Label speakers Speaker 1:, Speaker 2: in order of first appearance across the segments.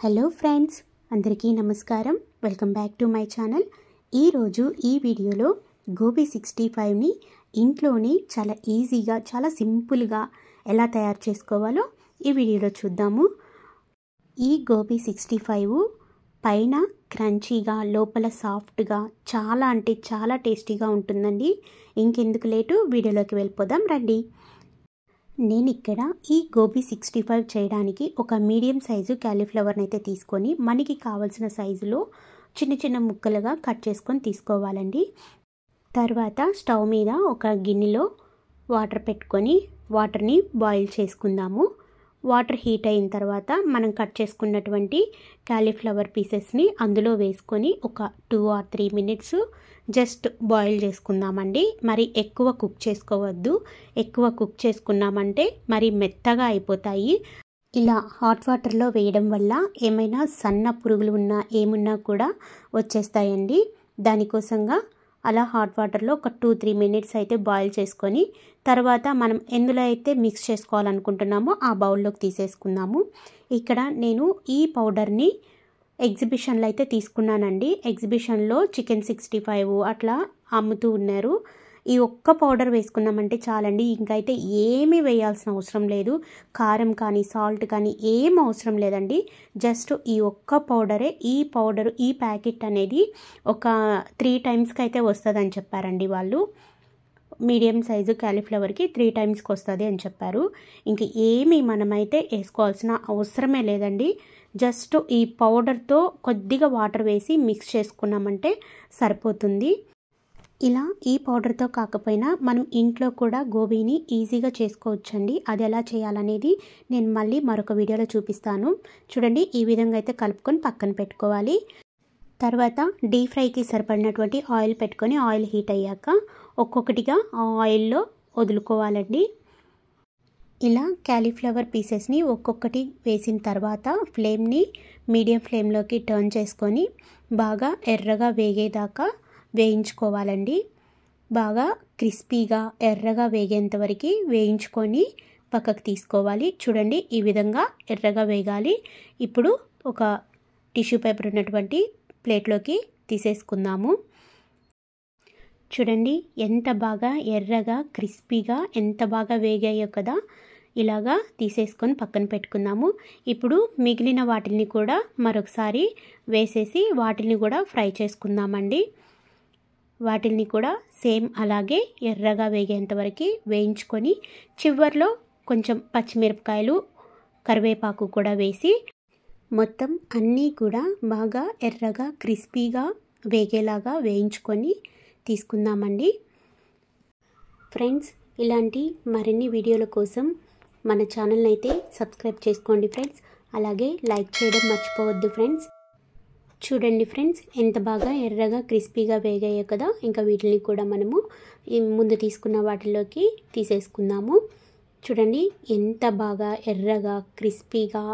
Speaker 1: Hello friends, అందరికీ నమస్కారం. Welcome back to my channel. ఈరోజు ఈ వీడియోలో గోబీ 65ని ఇంట్లోనే చాలా ఈజీగా, చాలా సింపుల్గా ఎలా తయారు చేసుకోవాలో ఈ వీడియోలో చూద్దాము. ఈ గోబీ 65 పైన క్రంచీగా, లోపల సాఫ్ట్గా, చాలా అంటే చాలా టేస్టీగా ఉంటుందండి. ఇంకెందుకు లేటు, వీడియోలోకి వెళ్ళిపోదాం రండి. నేను ఇక్కడ ఈ గోబీ 65 చేయడానికి ఒక మీడియం సైజు క్యాలీఫ్లవర్ని అయితే తీసుకొని మనకి కావాల్సిన సైజులో చిన్న చిన్న ముక్కలుగా కట్ చేసుకొని తీసుకోవాలండి. తర్వాత స్టవ్ మీద ఒక గిన్నెలో వాటర్ పెట్టుకొని వాటర్ని బాయిల్ చేసుకుందాము. వాటర్ హీట్ అయిన తర్వాత మనం కట్ చేసుకున్నటువంటి క్యాలీఫ్లవర్ పీసెస్ని అందులో వేసుకొని ఒక 2 or 3 minutes జస్ట్ బాయిల్ చేసుకుందామండి. మరి ఎక్కువ కుక్ చేసుకోవద్దు. ఎక్కువ కుక్ చేసుకున్నామంటే మరి మెత్తగా అయిపోతాయి. ఇలా హాట్ వాటర్లో వేయడం వల్ల ఏమైనా సన్న పురుగులు ఉన్నా ఏమున్నా కూడా వచ్చేస్తాయండి. దానికోసంగా అలా హాట్ వాటర్లో ఒక 2-3 minutes అయితే బాయిల్ చేసుకొని తర్వాత మనం ఎందులో అయితే మిక్స్ చేసుకోవాలనుకుంటున్నామో ఆ బౌల్లోకి తీసేసుకుందాము. ఇక్కడ నేను ఈ పౌడర్ని ఎగ్జిబిషన్లో అయితే తీసుకున్నానండి. ఎగ్జిబిషన్లో చికెన్ 65 అట్లా అమ్ముతూ ఉన్నారు. ఈ ఒక్క పౌడర్ వేసుకున్నామంటే చాలండి. ఇంకైతే ఏమీ వేయాల్సిన అవసరం లేదు. కారం కానీ సాల్ట్ కానీ ఏం అవసరం లేదండి. జస్ట్ ఈ ఒక్క పౌడరే, ఈ ప్యాకెట్ అనేది ఒక 3 times అయితే వస్తుందని చెప్పారండి వాళ్ళు. మీడియం సైజు క్యాలీఫ్లవర్కి 3 times వస్తుంది అని చెప్పారు. ఇంక ఏమీ మనమైతే వేసుకోవాల్సిన అవసరమే లేదండి. జస్ట్ ఈ పౌడర్తో కొద్దిగా వాటర్ వేసి మిక్స్ చేసుకున్నామంటే సరిపోతుంది. ఇలా ఈ పౌడర్తో కాకపోయినా మనం ఇంట్లో కూడా గోబీని ఈజీగా చేసుకోవచ్చండి. అది ఎలా చేయాలనేది నేను మళ్ళీ మరొక వీడియోలో చూపిస్తాను. చూడండి, ఈ విధంగా అయితే కలుపుకొని పక్కన పెట్టుకోవాలి. తర్వాత డీప్ ఫ్రైకి సరిపడినటువంటి ఆయిల్ పెట్టుకొని ఆయిల్ హీట్ అయ్యాక ఒక్కొక్కటిగా ఆయిల్లో వదులుకోవాలండి. ఇలా క్యాలీఫ్లవర్ పీసెస్ని ఒక్కొక్కటి వేసిన తర్వాత ఫ్లేమ్ని మీడియం ఫ్లేమ్లోకి టర్న్ చేసుకొని బాగా ఎర్రగా వేగేదాకా వేయించుకోవాలండి. బాగా క్రిస్పీగా ఎర్రగా వేగేంత వరకు వేయించుకొని పక్కకు తీసుకోవాలి. చూడండి, ఈ విధంగా ఎర్రగా వేగాలి. ఇప్పుడు ఒక టిష్యూ పేపర్ ఉన్నటువంటి ప్లేట్లోకి తీసేసుకుందాము. చూడండి, ఎంత బాగా ఎర్రగా క్రిస్పీగా ఎంత బాగా వేగాయో కదా. ఇలాగా తీసేసుకొని పక్కన పెట్టుకుందాము. ఇప్పుడు మిగిలిన వాటిని కూడా మరొకసారి వేసేసి వాటిని కూడా ఫ్రై చేసుకుందామండి. వాటిని కూడా సేమ్ అలాగే ఎర్రగా వేగేంత వరకు వేయించుకొని చివర్లో కొంచెం పచ్చిమిరపకాయలు, కరివేపాకు కూడా వేసి మొత్తం అన్నీ కూడా బాగా ఎర్రగా క్రిస్పీగా వేగేలాగా వేయించుకొని తీసుకుందామండి. ఫ్రెండ్స్, ఇలాంటి మరిన్ని వీడియోల కోసం మన ఛానల్ని అయితే సబ్స్క్రైబ్ చేసుకోండి ఫ్రెండ్స్. అలాగే లైక్ చేయడం మర్చిపోవద్దు ఫ్రెండ్స్. చూడండి ఫ్రెండ్స్, ఎంత బాగా ఎర్రగా క్రిస్పీగా వేగాయో కదా. ఇంకా వీటిని కూడా మనము ముందు తీసుకున్న వాటిలోకి తీసేసుకుందాము. చూడండి, ఎంత బాగా ఎర్రగా క్రిస్పీగా,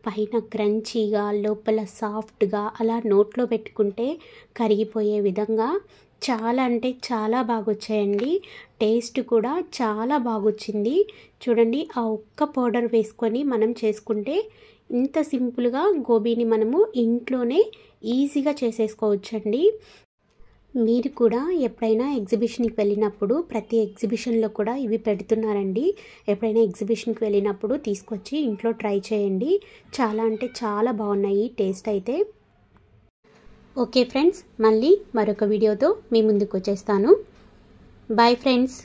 Speaker 1: పైన క్రంచీగా, లోపల సాఫ్ట్గా, అలా నోట్లో పెట్టుకుంటే కరిగిపోయే విధంగా చాలా అంటే చాలా బాగా వచ్చాయండి. టేస్ట్ కూడా చాలా బాగొచ్చింది. చూడండి, ఆ ఒక్క పౌడర్ వేసుకొని మనం చేసుకుంటే ఇంత సింపుల్గా గోబీని మనము ఇంట్లోనే ఈజీగా చేసేసుకోవచ్చండి. మీరు కూడా ఎప్పుడైనా ఎగ్జిబిషన్కి వెళ్ళినప్పుడు, ప్రతి ఎగ్జిబిషన్లో కూడా ఇవి పెడుతున్నారండి. ఎప్పుడైనా ఎగ్జిబిషన్కి వెళ్ళినప్పుడు తీసుకొచ్చి ఇంట్లో ట్రై చేయండి. చాలా అంటే చాలా బాగున్నాయి టేస్ట్ అయితే. ఓకే ఫ్రెండ్స్, మళ్ళీ మరొక వీడియోతో మీ ముందుకు వచ్చేస్తాను. Bye friends.